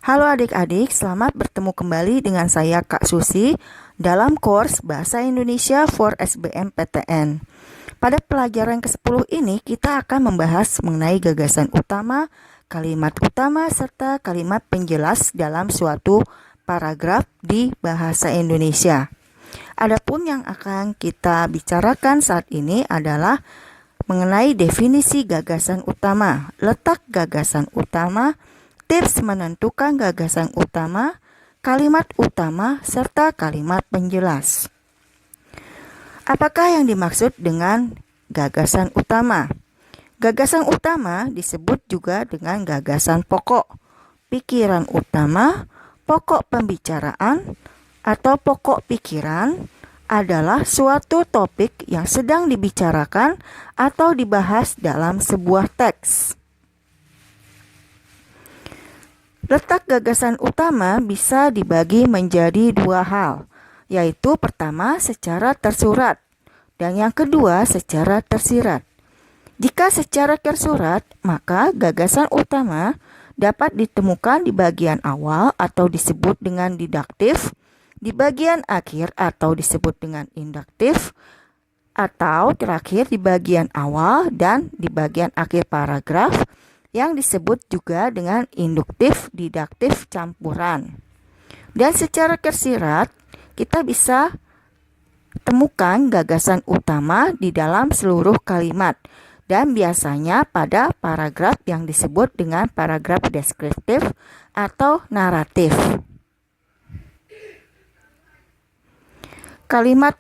Halo adik-adik, selamat bertemu kembali dengan saya Kak Susi dalam course Bahasa Indonesia for SBMPTN. Pada pelajaran ke-10 ini kita akan membahas mengenai gagasan utama, serta kalimat penjelas dalam suatu paragraf di bahasa Indonesia. Adapun yang akan kita bicarakan saat ini adalah mengenai definisi gagasan utama, letak gagasan utama, tips menentukan gagasan utama, kalimat utama, serta kalimat penjelas. Apakah yang dimaksud dengan gagasan utama? Gagasan utama disebut juga dengan gagasan pokok, pikiran utama, pokok pembicaraan, atau pokok pikiran adalah suatu topik yang sedang dibicarakan atau dibahas dalam sebuah teks. Letak gagasan utama bisa dibagi menjadi dua hal, yaitu pertama secara tersurat dan yang kedua secara tersirat. Jika secara tersurat, maka gagasan utama dapat ditemukan di bagian awal atau disebut dengan didaktif, di bagian akhir atau disebut dengan induktif, atau terakhir di bagian awal dan di bagian akhir paragraf, yang disebut juga dengan induktif didaktif campuran. Dan secara tersirat, kita bisa temukan gagasan utama di dalam seluruh kalimat dan biasanya pada paragraf yang disebut dengan paragraf deskriptif atau naratif. Kalimat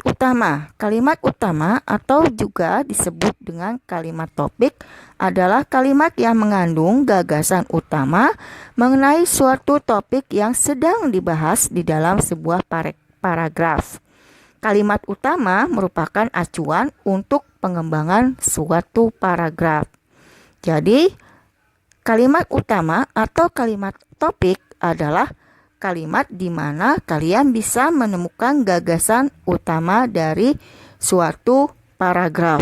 utama atau juga disebut dengan kalimat topik adalah kalimat yang mengandung gagasan utama mengenai suatu topik yang sedang dibahas di dalam sebuah paragraf. Kalimat utama merupakan acuan untuk pengembangan suatu paragraf. Jadi, kalimat utama atau kalimat topik adalah kalimat di mana kalian bisa menemukan gagasan utama dari suatu paragraf.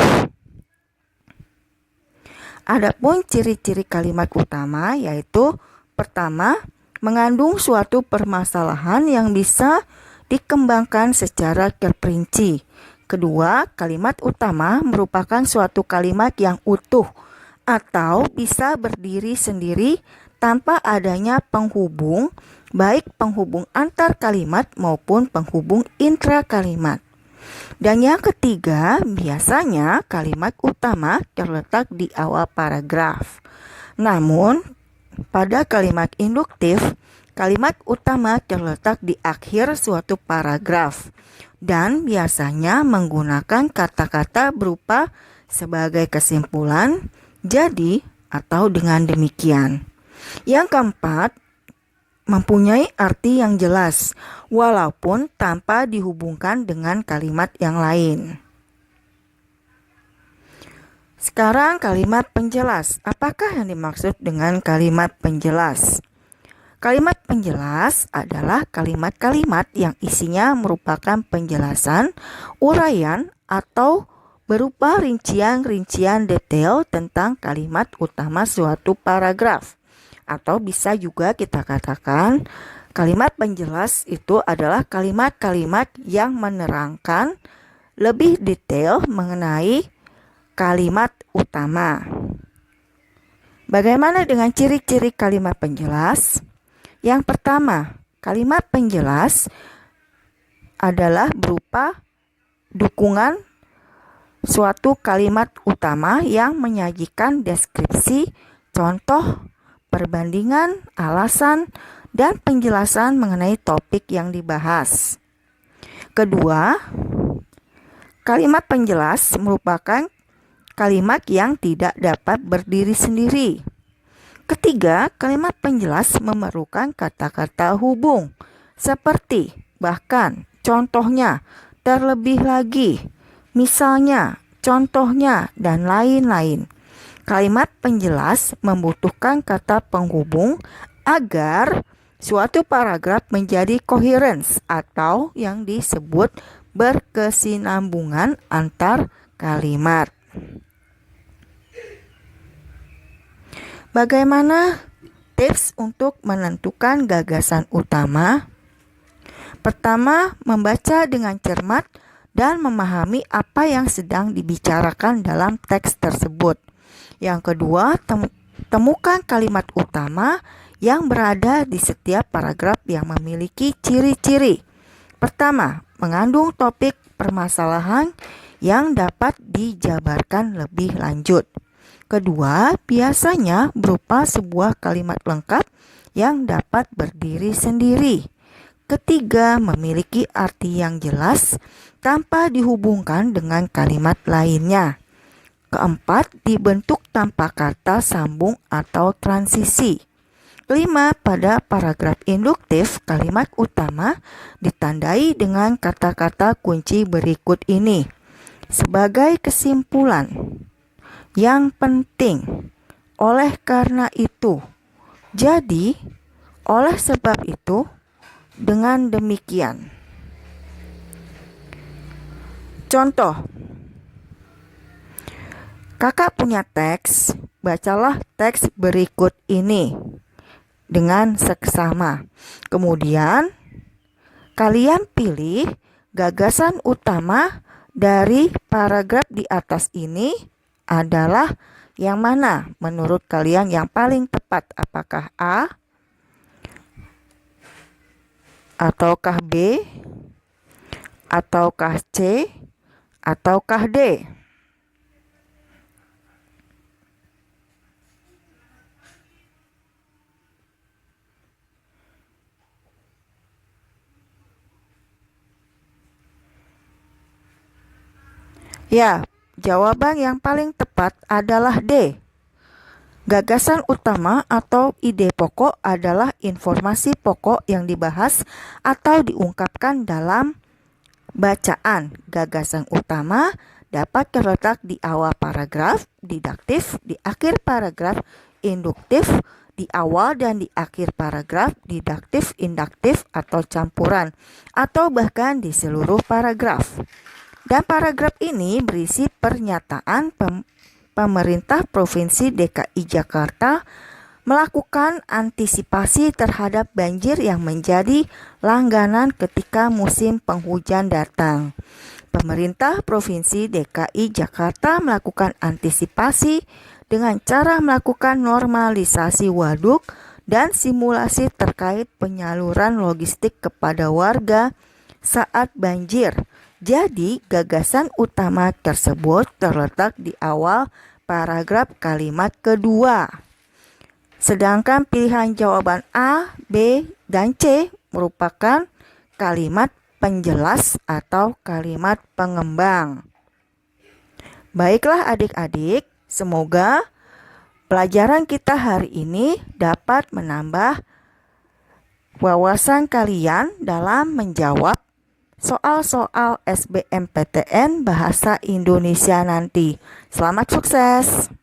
Adapun ciri-ciri kalimat utama yaitu pertama, mengandung suatu permasalahan yang bisa dikembangkan secara terperinci. Kedua, kalimat utama merupakan suatu kalimat yang utuh atau bisa berdiri sendiri tanpa adanya penghubung, baik penghubung antar kalimat maupun penghubung intra kalimat. Dan yang ketiga, biasanya kalimat utama terletak di awal paragraf. Namun, pada kalimat induktif, kalimat utama terletak di akhir suatu paragraf dan biasanya menggunakan kata-kata berupa sebagai kesimpulan, jadi, atau dengan demikian. Yang keempat, mempunyai arti yang jelas, walaupun tanpa dihubungkan dengan kalimat yang lain. Sekarang kalimat penjelas. Apakah yang dimaksud dengan kalimat penjelas? Kalimat penjelas adalah kalimat-kalimat yang isinya merupakan penjelasan, uraian, atau berupa rincian-rincian detail tentang kalimat utama suatu paragraf. Atau bisa juga kita katakan kalimat penjelas itu adalah kalimat-kalimat yang menerangkan lebih detail mengenai kalimat utama. Bagaimana dengan ciri-ciri kalimat penjelas? Yang pertama, kalimat penjelas adalah berupa dukungan suatu kalimat utama yang menyajikan deskripsi, contoh, perbandingan, alasan, dan penjelasan mengenai topik yang dibahas. Kedua, kalimat penjelas merupakan kalimat yang tidak dapat berdiri sendiri. Ketiga, kalimat penjelas memerlukan kata-kata hubung, seperti, bahkan, contohnya, terlebih lagi, misalnya, contohnya, dan lain-lain. Kalimat penjelas membutuhkan kata penghubung agar suatu paragraf menjadi coherence atau yang disebut berkesinambungan antar kalimat. Bagaimana Tips untuk menentukan gagasan utama. Pertama, membaca dengan cermat dan memahami apa yang sedang dibicarakan dalam teks tersebut. Yang kedua, temukan kalimat utama yang berada di setiap paragraf yang memiliki ciri-ciri. Pertama, mengandung topik permasalahan yang dapat dijabarkan lebih lanjut. Kedua, biasanya berupa sebuah kalimat lengkap yang dapat berdiri sendiri. Ketiga, memiliki arti yang jelas tanpa dihubungkan dengan kalimat lainnya. Keempat, dibentuk tanpa kata sambung atau transisi. Kelima, pada paragraf induktif, kalimat utama ditandai dengan kata-kata kunci berikut ini. Sebagai kesimpulan, yang penting, oleh karena itu, jadi, oleh sebab itu, dengan demikian. Contoh, kakak punya teks, bacalah teks berikut ini dengan seksama. Kemudian, kalian pilih gagasan utama dari paragraf di atas ini adalah yang mana menurut kalian yang paling tepat? Apakah A, ataukah B, ataukah C, ataukah D? Ya, jawaban yang paling tepat adalah D. Gagasan utama atau ide pokok adalah informasi pokok yang dibahas atau diungkapkan dalam bacaan. Gagasan utama dapat terletak di awal paragraf, didaktif, di akhir paragraf, induktif, di awal dan di akhir paragraf, didaktif, induktif, atau campuran, atau bahkan di seluruh paragraf. Dan paragraf ini berisi pernyataan pemerintah Provinsi DKI Jakarta melakukan antisipasi terhadap banjir yang menjadi langganan ketika musim penghujan datang. Pemerintah Provinsi DKI Jakarta melakukan antisipasi dengan cara melakukan normalisasi waduk dan simulasi terkait penyaluran logistik kepada warga saat banjir. Jadi, gagasan utama tersebut terletak di awal paragraf kalimat kedua. Sedangkan pilihan jawaban A, B, dan C merupakan kalimat penjelas atau kalimat pengembang. Baiklah adik-adik, semoga pelajaran kita hari ini dapat menambah wawasan kalian dalam menjawab soal-soal SBMPTN Bahasa Indonesia nanti. Selamat sukses!